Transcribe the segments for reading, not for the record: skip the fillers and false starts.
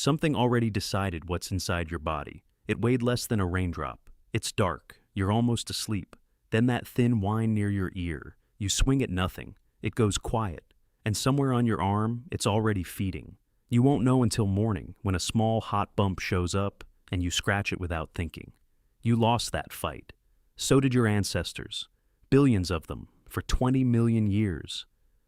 Something already decided what's inside your body. It weighed less than a raindrop. It's dark. You're almost asleep. Then that thin whine near your ear. You swing at nothing. It goes quiet. And somewhere on your arm, it's already feeding. You won't know until morning when a small hot bump shows up and you scratch it without thinking. You lost that fight. So did your ancestors. Billions of them, for 20 million years.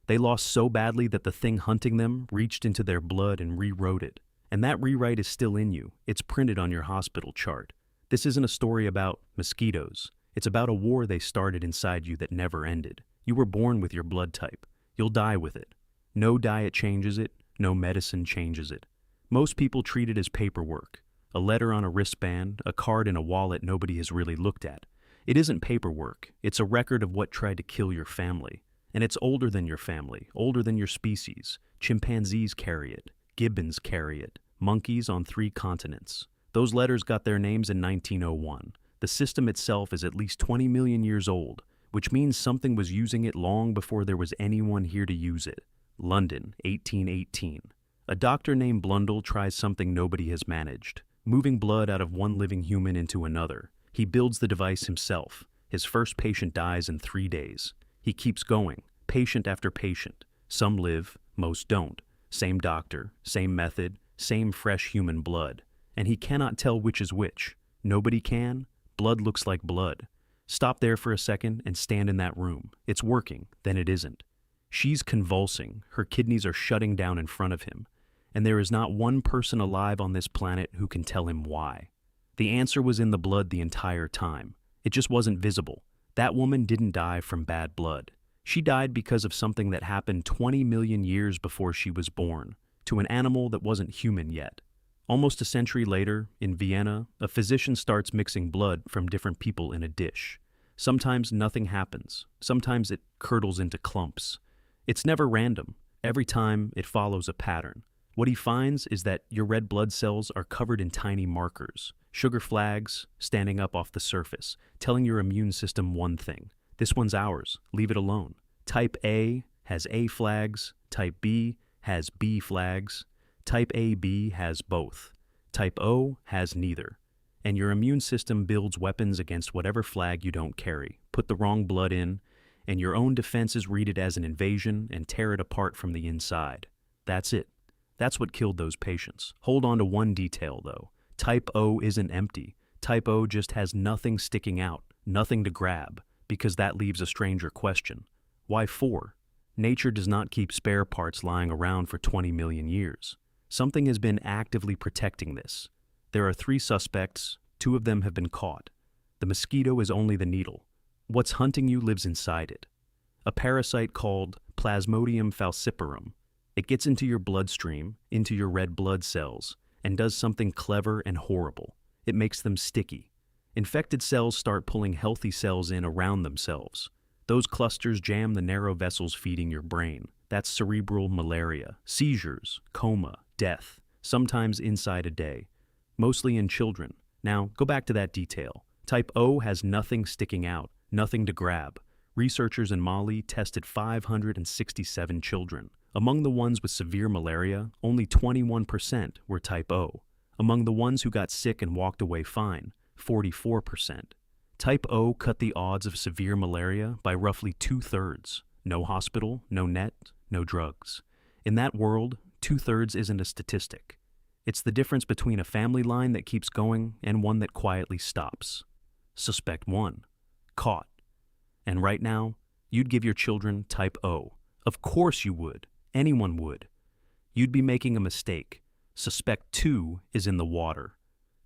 They lost so badly that the thing hunting them reached into their blood and rewrote it. And that rewrite is still in you. It's printed on your hospital chart. This isn't a story about mosquitoes. It's about a war they started inside you that never ended. You were born with your blood type. You'll die with it. No diet changes it. No medicine changes it. Most people treat it as paperwork. A letter on a wristband, a card in a wallet nobody has really looked at. It isn't paperwork. It's a record of what tried to kill your family. And it's older than your family, older than your species. Chimpanzees carry it. Gibbons carry it. Monkeys on 3 continents. Those letters got their names in 1901. The system itself is at least 20 million years old, which means something was using it long before there was anyone here to use it. London, 1818. A doctor named Blundell tries something nobody has managed, moving blood out of one living human into another. He builds the device himself. His first patient dies in 3 days. He keeps going, patient after patient. Some live, most don't. Same doctor, same method, same fresh human blood. And he cannot tell which is which. Nobody can. Blood looks like blood. Stop there for a second and stand in that room. It's working, then it isn't. She's convulsing. Her kidneys are shutting down in front of him. And there is not one person alive on this planet who can tell him why. The answer was in the blood the entire time. It just wasn't visible. That woman didn't die from bad blood. She died because of something that happened 20 million years before she was born, to an animal that wasn't human yet. Almost a century later, in Vienna, a physician starts mixing blood from different people in a dish. Sometimes nothing happens. Sometimes it curdles into clumps. It's never random. Every time, it follows a pattern. What he finds is that your red blood cells are covered in tiny markers, sugar flags standing up off the surface, telling your immune system one thing. This one's ours. Leave it alone. Type A has A flags. Type B has B flags. Type AB has both. Type O has neither. And your immune system builds weapons against whatever flag you don't carry. Put the wrong blood in, and your own defenses read it as an invasion and tear it apart from the inside. That's it. That's what killed those patients. Hold on to one detail, though. Type O isn't empty. Type O just has nothing sticking out, nothing to grab, because that leaves a stranger question. Why 4? Nature does not keep spare parts lying around for 20 million years. Something has been actively protecting this. There are 3 suspects. 2 of them have been caught. The mosquito is only the needle. What's hunting you lives inside it. A parasite called Plasmodium falciparum. It gets into your bloodstream, into your red blood cells, and does something clever and horrible. It makes them sticky. Infected cells start pulling healthy cells in around themselves. Those clusters jam the narrow vessels feeding your brain. That's cerebral malaria, seizures, coma, death, sometimes inside a day. Mostly in children. Now, go back to that detail. Type O has nothing sticking out, nothing to grab. Researchers in Mali tested 567 children. Among the ones with severe malaria, only 21% were type O. Among the ones who got sick and walked away fine, 44%. Type O cut the odds of severe malaria by roughly 2/3. No hospital, no net, no drugs. In that world, 2/3 isn't a statistic. It's the difference between a family line that keeps going and one that quietly stops. Suspect 1. Caught. And right now, you'd give your children type O. Of course you would. Anyone would. You'd be making a mistake. Suspect 2 is in the water.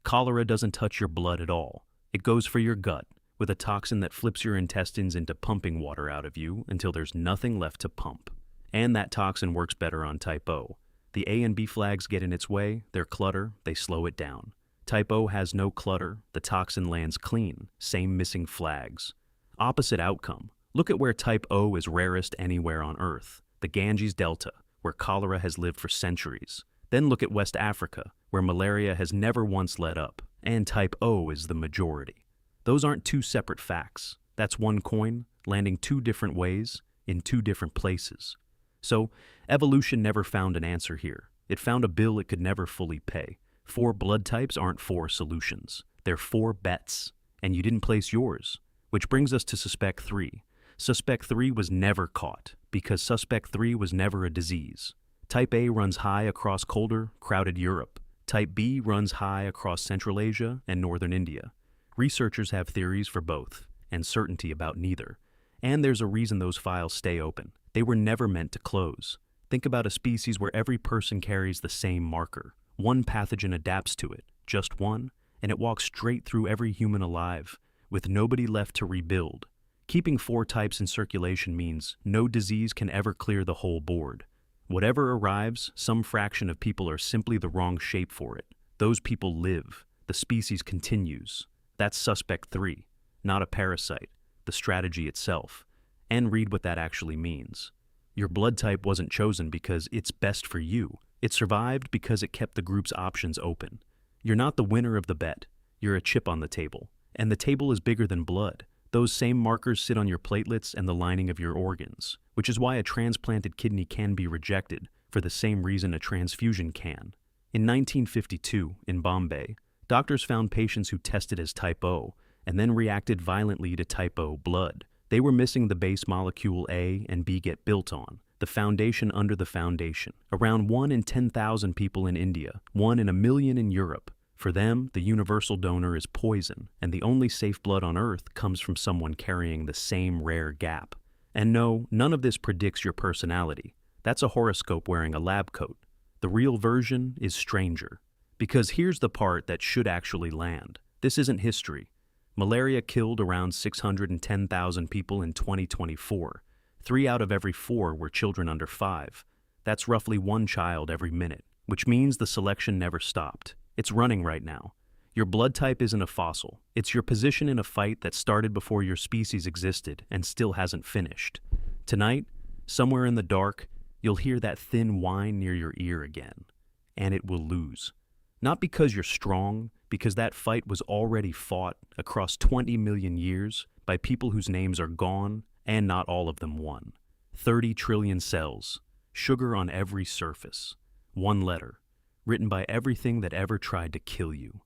Cholera doesn't touch your blood at all. It goes for your gut, with a toxin that flips your intestines into pumping water out of you until there's nothing left to pump. And that toxin works better on type O. The A and B flags get in its way, they're clutter, they slow it down. Type O has no clutter, the toxin lands clean, same missing flags. Opposite outcome. Look at where type O is rarest anywhere on Earth. The Ganges Delta, where cholera has lived for centuries. Then look at West Africa, where malaria has never once let up, and type O is the majority. Those aren't 2 separate facts. That's one coin, landing 2 different ways, in 2 different places. So, evolution never found an answer here. It found a bill it could never fully pay. 4 blood types aren't 4 solutions. They're 4 bets. And you didn't place yours. Which brings us to Suspect 3. Suspect 3 was never caught, because Suspect 3 was never a disease. Type A runs high across colder, crowded Europe. Type B runs high across Central Asia and northern India. Researchers have theories for both, and certainty about neither. And there's a reason those files stay open. They were never meant to close. Think about a species where every person carries the same marker. One pathogen adapts to it, just one, and it walks straight through every human alive, with nobody left to rebuild. Keeping 4 types in circulation means no disease can ever clear the whole board. Whatever arrives, some fraction of people are simply the wrong shape for it. Those people live. The species continues. That's Suspect 3, not a parasite, the strategy itself. And read what that actually means. Your blood type wasn't chosen because it's best for you. It survived because it kept the group's options open. You're not the winner of the bet. You're a chip on the table. And the table is bigger than blood. Those same markers sit on your platelets and the lining of your organs, which is why a transplanted kidney can be rejected, for the same reason a transfusion can. In 1952, in Bombay, doctors found patients who tested as type O and then reacted violently to type O blood. They were missing the base molecule A and B get built on, the foundation under the foundation. Around 1 in 10,000 people in India, 1 in a million in Europe. For them, the universal donor is poison, and the only safe blood on Earth comes from someone carrying the same rare gap. And no, none of this predicts your personality. That's a horoscope wearing a lab coat. The real version is stranger. Because here's the part that should actually land. This isn't history. Malaria killed around 610,000 people in 2024. 3 out of every 4 were children under 5. That's roughly 1 child every minute, which means the selection never stopped. It's running right now. Your blood type isn't a fossil. It's your position in a fight that started before your species existed and still hasn't finished. Tonight, somewhere in the dark, you'll hear that thin whine near your ear again. And it will lose. Not because you're strong, because that fight was already fought across 20 million years by people whose names are gone and not all of them won. 30 trillion cells, sugar on every surface, 1 letter, written by everything that ever tried to kill you.